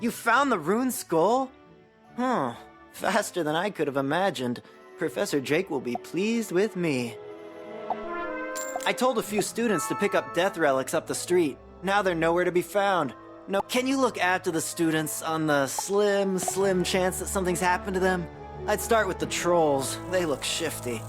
You found the rune skull? Huh. Faster than I could have imagined. Professor Drake will be pleased with me. I told a few students to pick up death relics up the street. Now they're nowhere to be found. No, can you look after the students on the slim chance that something's happened to them? I'd start with the trolls. They look shifty.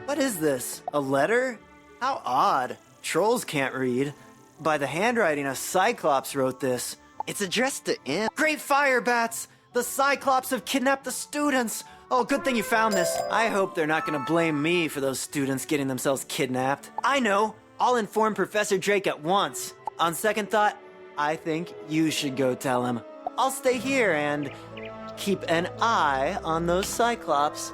What is this? A letter? How odd. Trolls can't read. By the handwriting, a Cyclops wrote this. It's addressed to imp. Great fire bats! The Cyclops have kidnapped the students! Oh, good thing you found this. I hope they're not gonna blame me for those students getting themselves kidnapped. I know! I'll inform Professor Drake at once. On second thought, I think you should go tell him. I'll stay here and keep an eye on those Cyclops.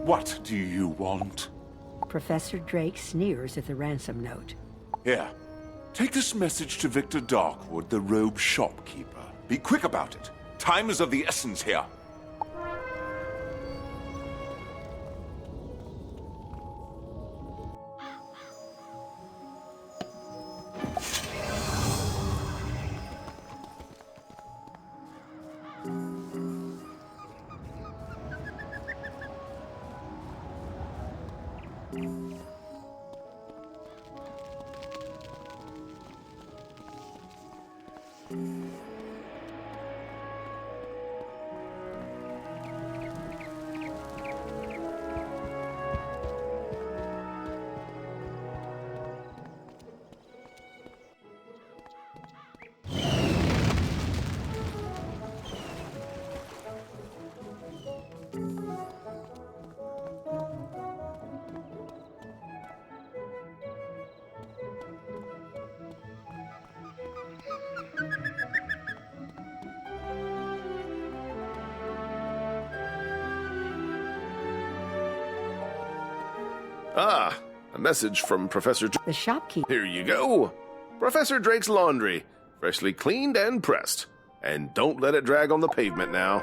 What do you want? Professor Drake sneers at the ransom note. Here, take this message to Victor Darkwood, the robe shopkeeper. Be quick about it. Time is of the essence here. Ah, a message from Professor The shopkeeper. Here you go. Professor Drake's laundry, freshly cleaned and pressed. And don't let it drag on the pavement now.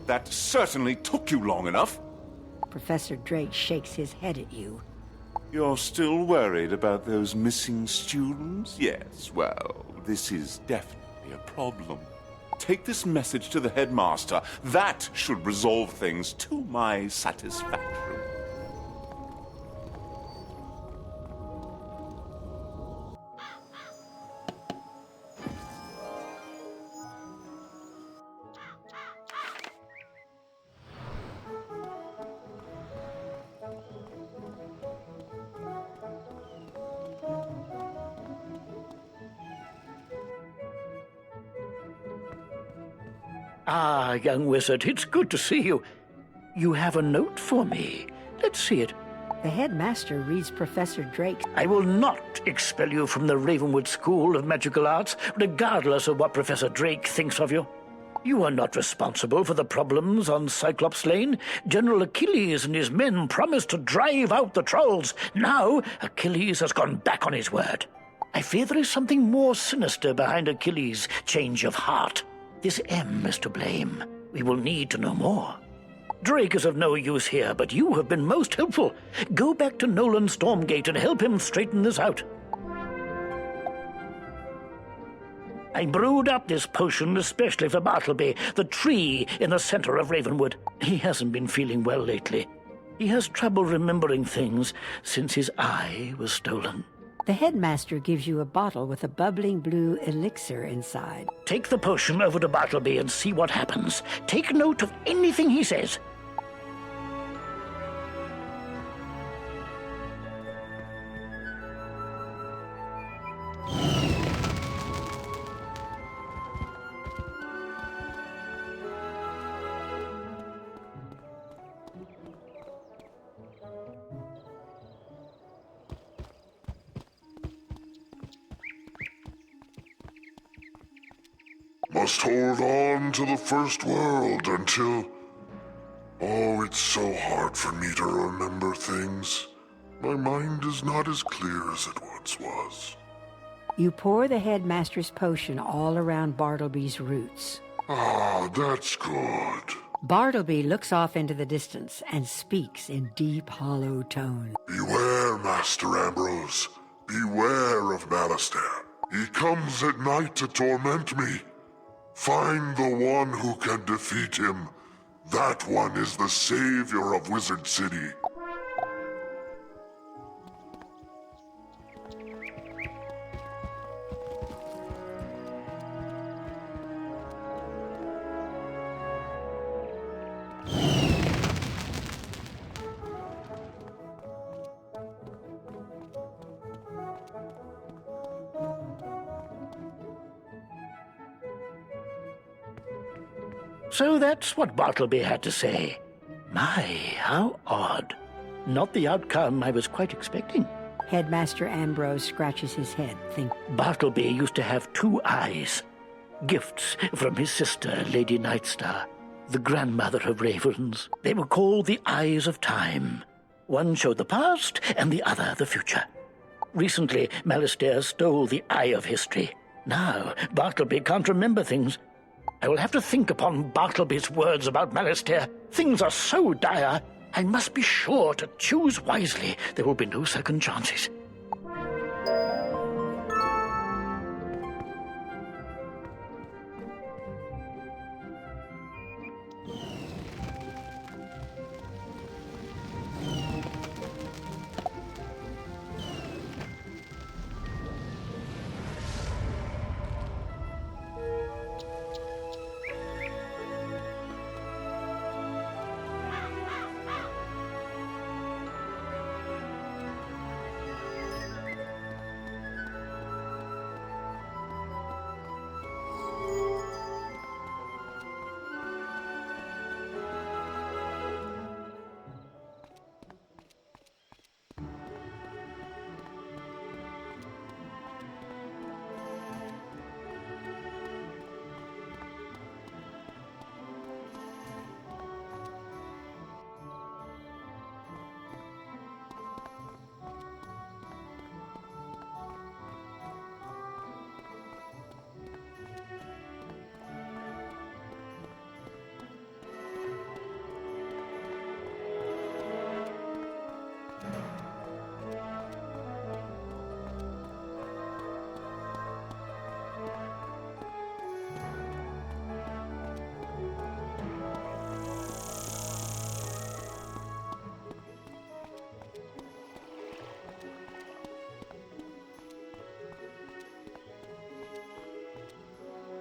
That certainly took you long enough. Professor Drake shakes his head at you. You're still worried about those missing students? Yes, well, this is definitely a problem. Take this message to the headmaster. That should resolve things to my satisfaction. Ah, young wizard, it's good to see you. You have a note for me. Let's see it. The headmaster reads Professor Drake. I will not expel you from the Ravenwood School of Magical Arts, regardless of what Professor Drake thinks of you. You are not responsible for the problems on Cyclops Lane. General Achilles and his men promised to drive out the trolls. Now, Achilles has gone back on his word. I fear there is something more sinister behind Achilles' change of heart. This M is to blame. We will need to know more. Drake is of no use here, but you have been most helpful. Go back to Nolan Stormgate and help him straighten this out. I brewed up this potion especially for Bartleby, the tree in the center of Ravenwood. He hasn't been feeling well lately. He has trouble remembering things since his eye was stolen. The headmaster gives you a bottle with a bubbling blue elixir inside. Take the potion over to Bartleby and see what happens. Take note of anything he says. Must hold on to the first world until... Oh, it's so hard for me to remember things. My mind is not as clear as it once was. You pour the headmaster's potion all around Bartleby's roots. Ah, that's good. Bartleby looks off into the distance and speaks in deep, hollow tones. Beware, Master Ambrose. Beware of Malistaire. He comes at night to torment me. Find the one who can defeat him. That one is the savior of Wizard City. So that's what Bartleby had to say. My, how odd. Not the outcome I was quite expecting. Headmaster Ambrose scratches his head, thinking. Bartleby used to have 2 eyes. Gifts from his sister, Lady Nightstar, the grandmother of ravens. They were called the Eyes of Time. One showed the past, and the other the future. Recently, Malistaire stole the Eye of History. Now, Bartleby can't remember things. I will have to think upon Bartleby's words about Malistaire. Things are so dire, I must be sure to choose wisely. There will be no second chances.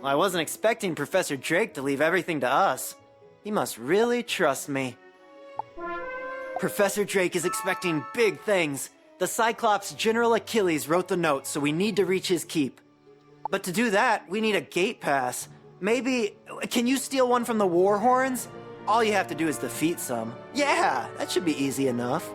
I wasn't expecting Professor Drake to leave everything to us. He must really trust me. Professor Drake is expecting big things. The Cyclops General Achilles wrote the note, so we need to reach his keep. But to do that, we need a gate pass. Maybe... Can you steal one from the Warhorns? All you have to do is defeat some. Yeah, that should be easy enough.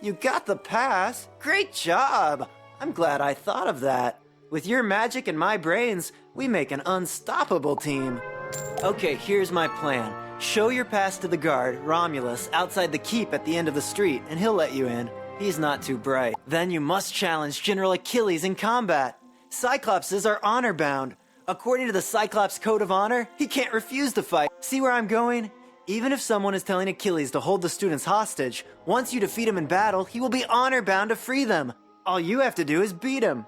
You got the pass? Great job! I'm glad I thought of that. With your magic and my brains, we make an unstoppable team. Okay, here's my plan. Show your pass to the guard, Romulus, outside the keep at the end of the street, and he'll let you in. He's not too bright. Then you must challenge General Achilles in combat. Cyclopses are honor-bound. According to the Cyclops Code of Honor, he can't refuse to fight. See where I'm going? Even if someone is telling Achilles to hold the students hostage, once you defeat him in battle, he will be honor-bound to free them. All you have to do is beat him.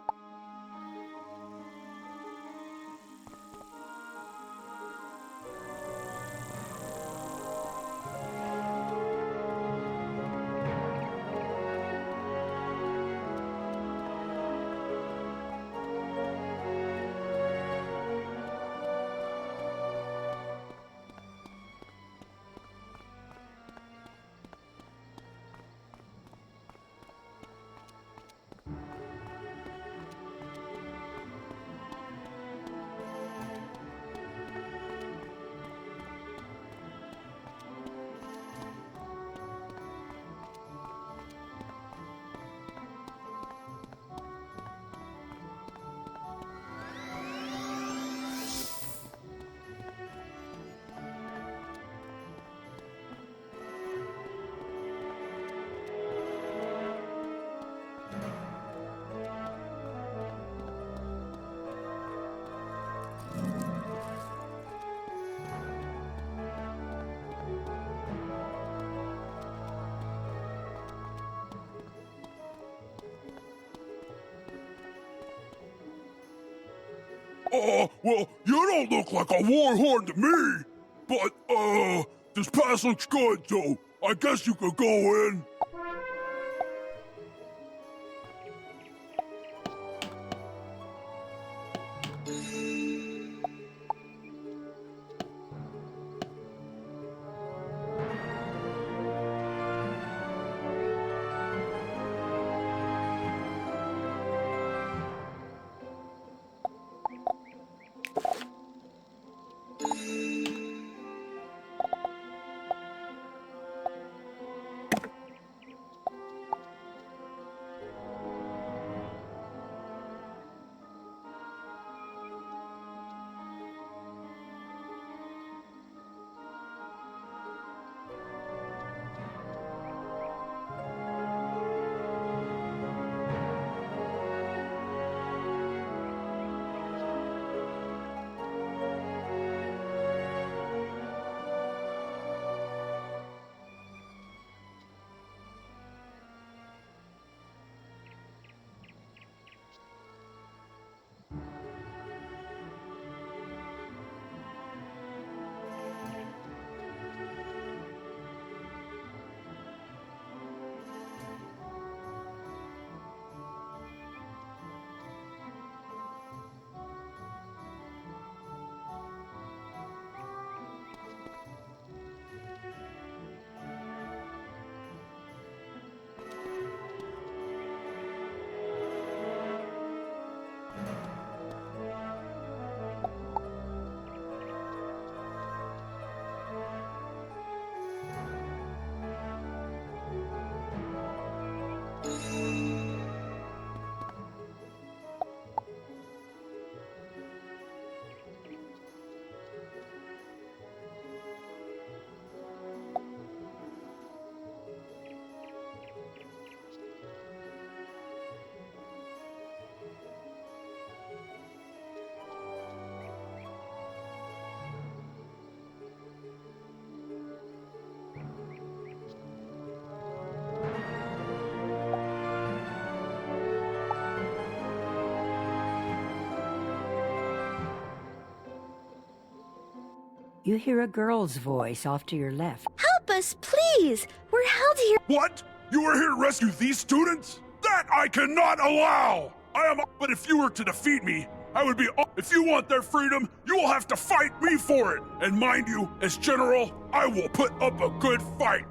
Well, you don't look like a warhorn to me. But, this pass looks good, so I guess you could go in. You hear a girl's voice off to your left. Help us, please! We're held here. What? You are here to rescue these students? That I cannot allow! But if you were to defeat me, I would be. If you want their freedom, you will have to fight me for it. And mind you, as general, I will put up a good fight.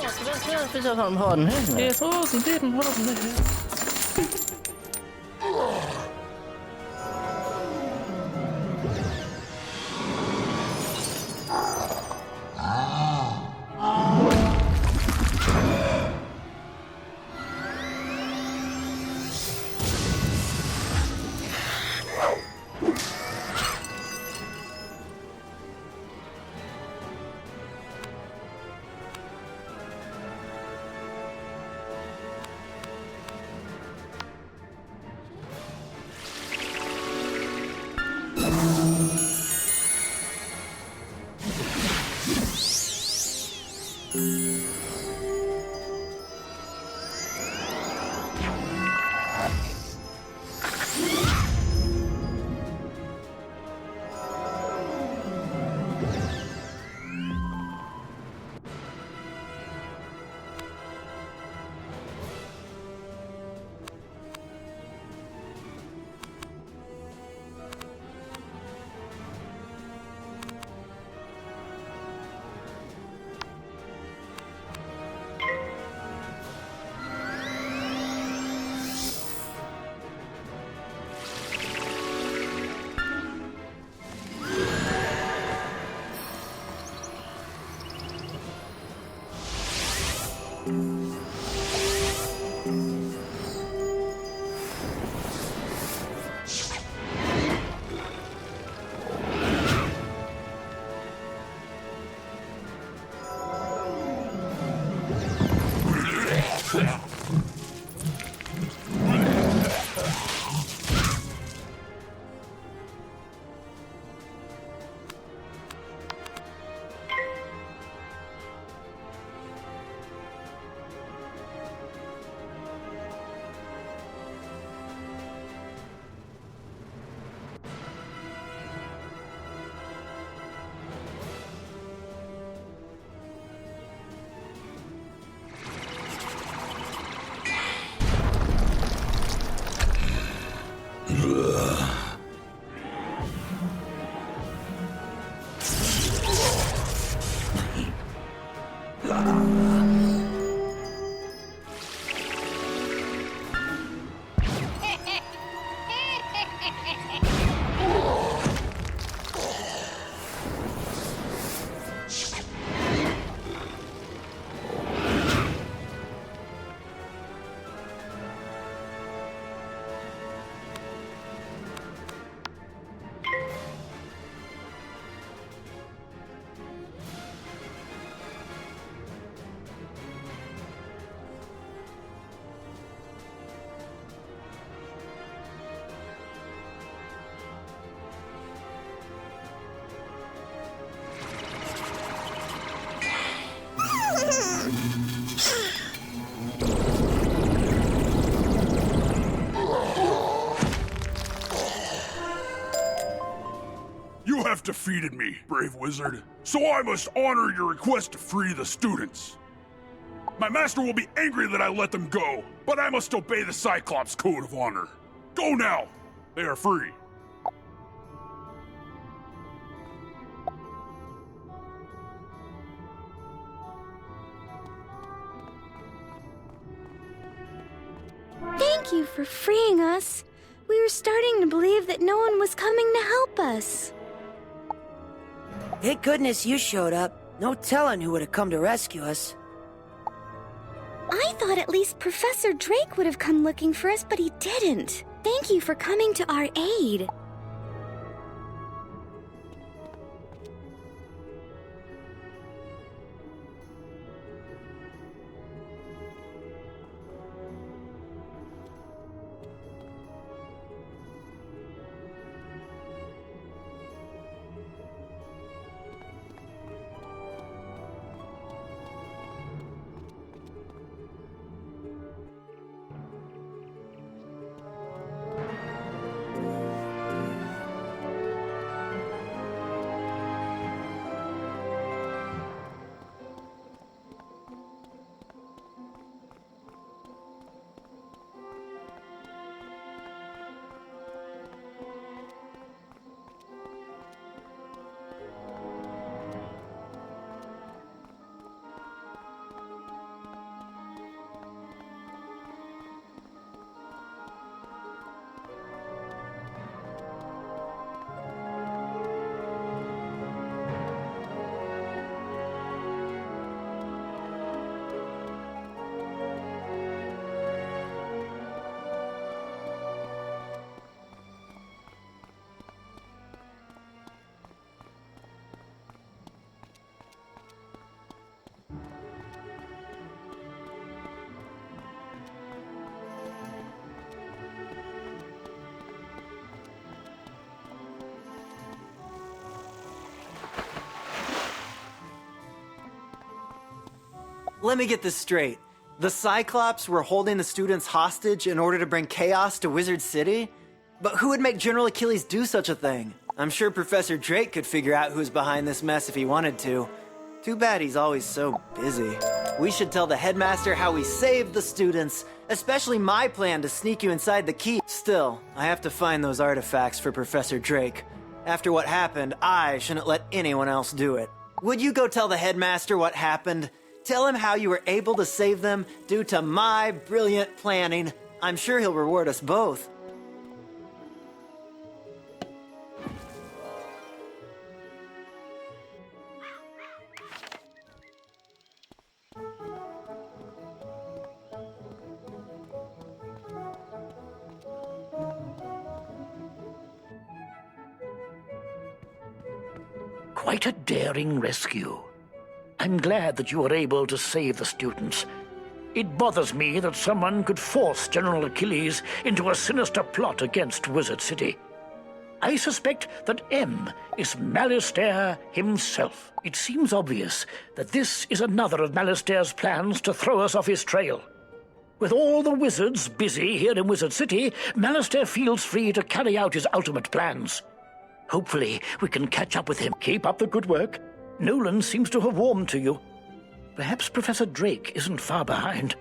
Jag tror, det er den her. defeated me, brave wizard. So I must honor your request to free the students. My master will be angry that I let them go, but I must obey the Cyclops code of honor. Go now! They are free. Thank you for freeing us. We were starting to believe that no one was coming to help us. Thank goodness you showed up. No telling who would have come to rescue us. I thought at least Professor Drake would have come looking for us, but he didn't. Thank you for coming to our aid. Let me get this straight. The Cyclops were holding the students hostage in order to bring chaos to Wizard City? But who would make General Achilles do such a thing? I'm sure Professor Drake could figure out who's behind this mess if he wanted to. Too bad he's always so busy. We should tell the headmaster how we saved the students, especially my plan to sneak you inside the keep. Still, I have to find those artifacts for Professor Drake. After what happened, I shouldn't let anyone else do it. Would you go tell the headmaster what happened? Tell him how you were able to save them due to my brilliant planning. I'm sure he'll reward us both. Quite a daring rescue. I'm glad that you were able to save the students. It bothers me that someone could force General Achilles into a sinister plot against Wizard City. I suspect that M is Malastare himself. It seems obvious that this is another of Malastare's plans to throw us off his trail. With all the wizards busy here in Wizard City, Malastare feels free to carry out his ultimate plans. Hopefully, we can catch up with him. Keep up the good work. Nolan seems to have warmed to you. Perhaps Professor Drake isn't far behind.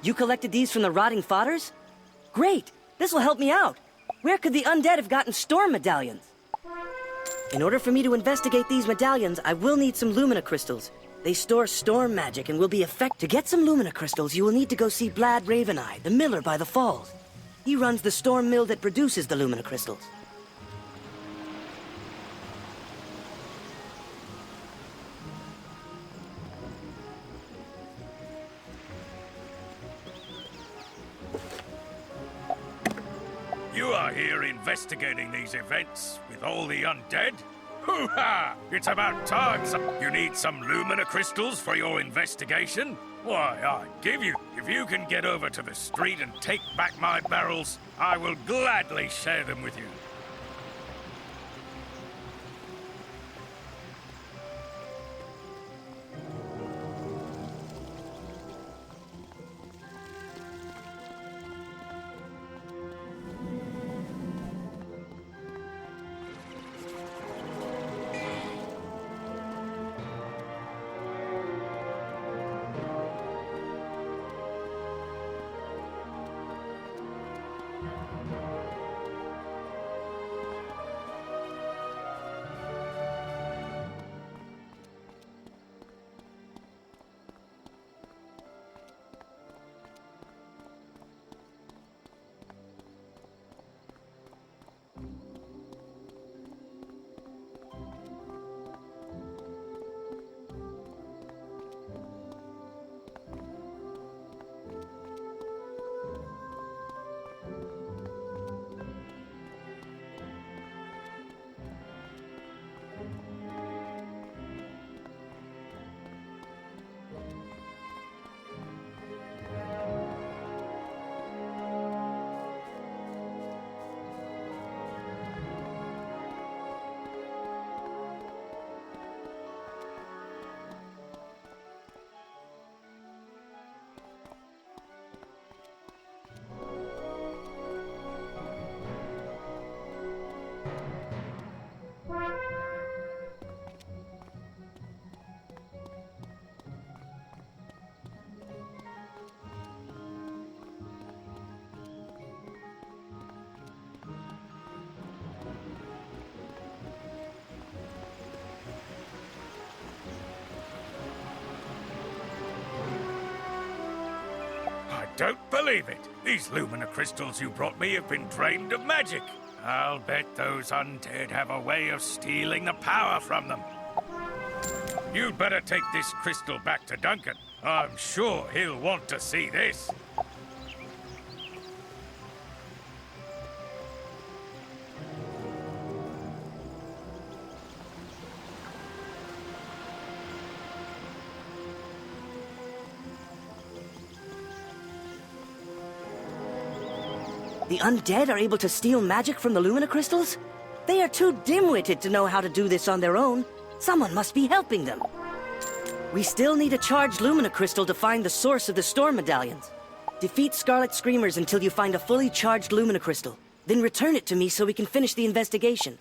You collected these from the rotting fodders? Great! This will help me out. Where could the undead have gotten storm medallions? In order for me to investigate these medallions, I will need some lumina crystals. They store storm magic and will be effective. To get some lumina crystals, you will need to go see Blad Raveneye, the miller by the falls. He runs the storm mill that produces the lumina crystals. You are here investigating these events with all the undead? Hoo-ha! It's about time. You need some Lumina crystals for your investigation? Why, I give you. If you can get over to the street and take back my barrels, I will gladly share them with you. Don't believe it. These Lumina crystals you brought me have been drained of magic. I'll bet those undead have a way of stealing the power from them. You'd better take this crystal back to Duncan. I'm sure he'll want to see this. The undead are able to steal magic from the Lumina crystals? They are too dim-witted to know how to do this on their own. Someone must be helping them. We still need a charged Lumina crystal to find the source of the storm medallions. Defeat Scarlet Screamers until you find a fully charged Lumina crystal. Then return it to me so we can finish the investigation.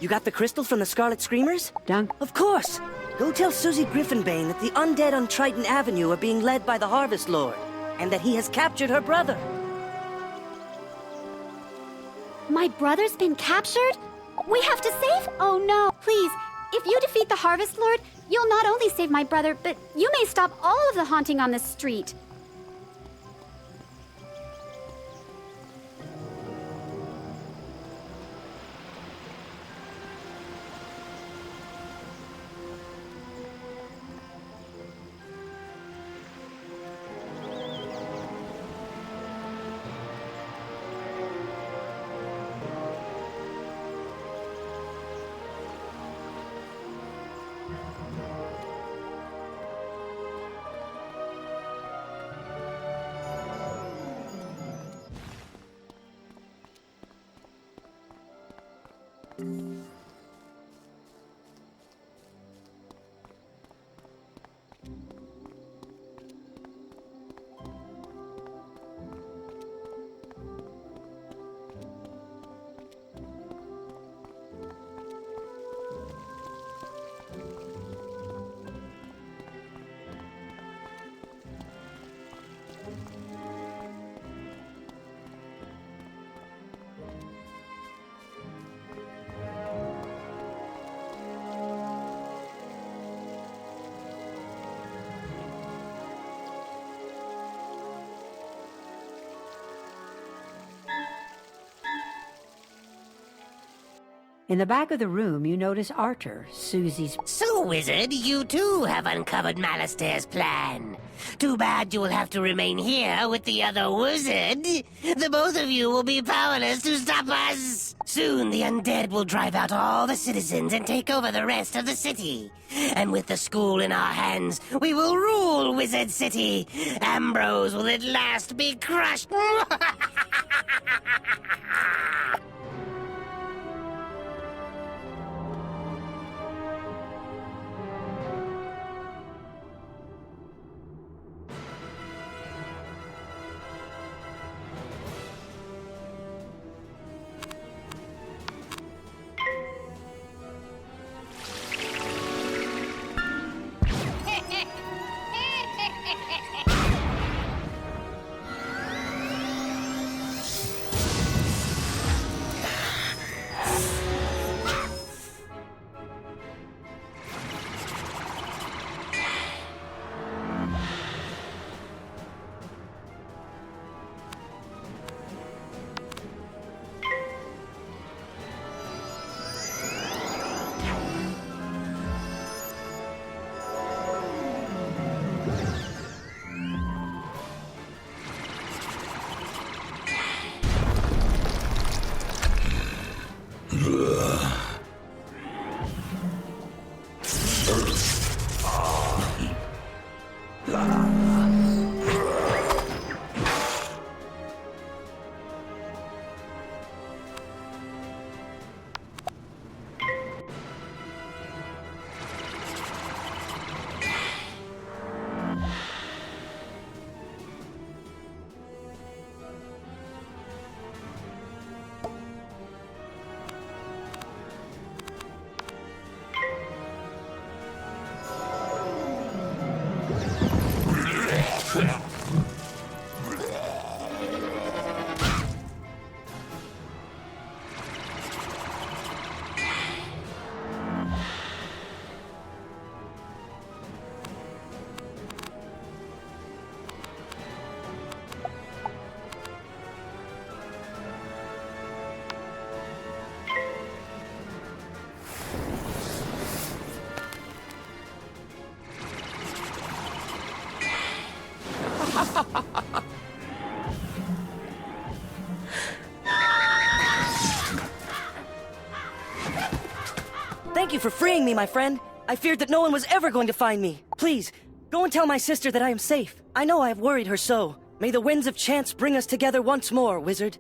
You got the crystal from the Scarlet Screamers? Dunk. Of course! Go tell Susie Griffinbane that the undead on Triton Avenue are being led by the Harvest Lord, and that he has captured her brother. My brother's been captured? We have to save? Oh no, please. If you defeat the Harvest Lord, you'll not only save my brother, but you may stop all of the haunting on this street. In the back of the room, you notice Arthur, Susie's... So, Wizard, you too have uncovered Malastair's plan. Too bad you will have to remain here with the other wizard. The both of you will be powerless to stop us. Soon the undead will drive out all the citizens and take over the rest of the city. And with the school in our hands, we will rule Wizard City. Ambrose will at last be crushed. you for freeing me, my friend. I feared that no one was ever going to find me. Please, go and tell my sister that I am safe. I know I have worried her so. May the winds of chance bring us together once more, wizard.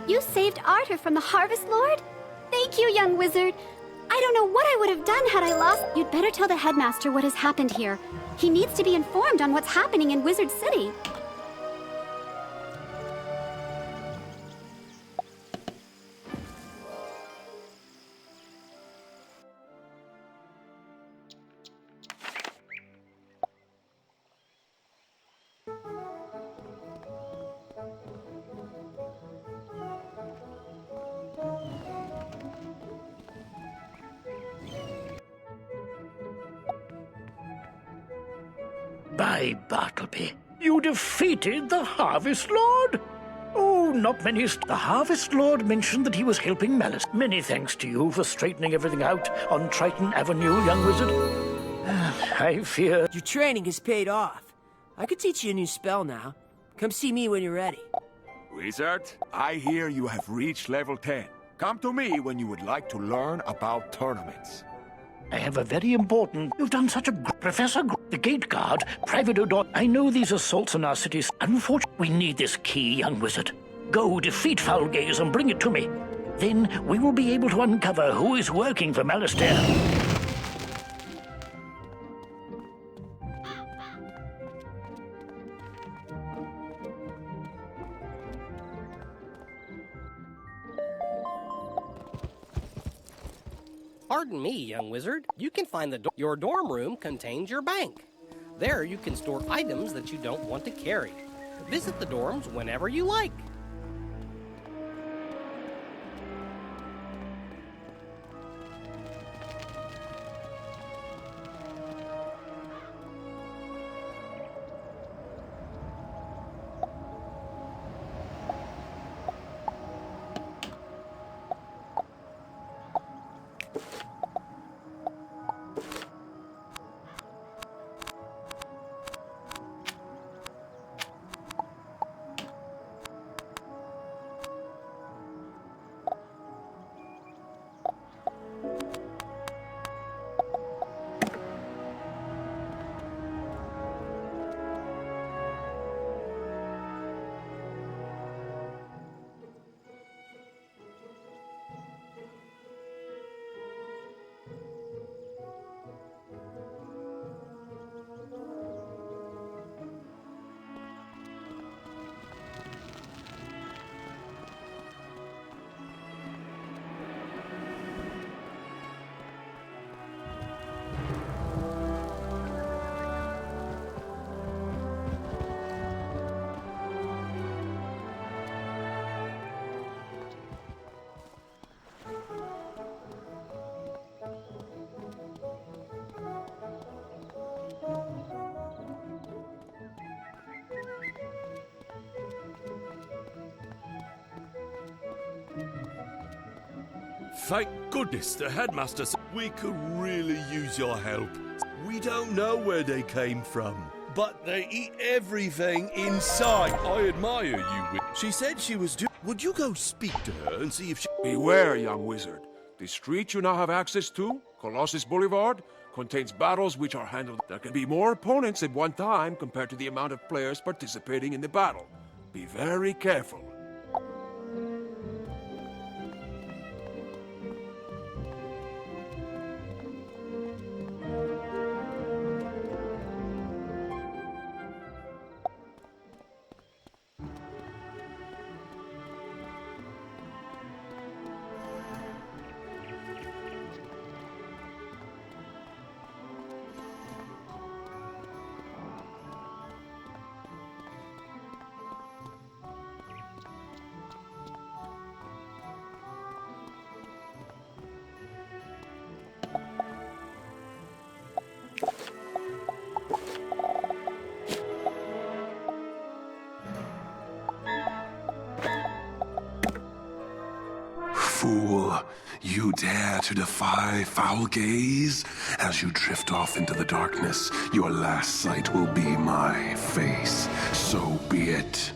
You saved Arthur from the Harvest Lord? Thank you, young wizard. I don't know what I would have done had I lost. You'd better tell the headmaster what has happened here. He needs to be informed on what's happening in Wizard City. By Bartleby, you defeated the Harvest Lord? Oh, not many. The Harvest Lord mentioned that he was helping Malice. Many thanks to you for straightening everything out on Triton Avenue, young wizard. I fear... Your training has paid off. I could teach you a new spell now. Come see me when you're ready. Wizard, I hear you have reached level 10. Come to me when you would like to learn about tournaments. I have a very important... You've done such a... Professor... The gate guard, Private Odor... I know these assaults in our cities. Unfortunately, we need this key, young wizard. Go defeat Foulgaze and bring it to me. Then we will be able to uncover who is working for Malastair. Pardon me, young wizard. You can find your dorm room contains your bank. There you can store items that you don't want to carry. Visit the dorms whenever you like. Thank goodness the headmaster said we could really use your help. We don't know where they came from, but they eat everything in sight. I admire you. She said she was Would you go speak to her and see if she... Beware, young wizard. The street you now have access to, Colossus Boulevard, contains battles which are handled. There can be more opponents at one time compared to the amount of players participating in the battle. Be very careful. Fool, you dare to defy foul gaze? As you drift off into the darkness, your last sight will be my face. So be it.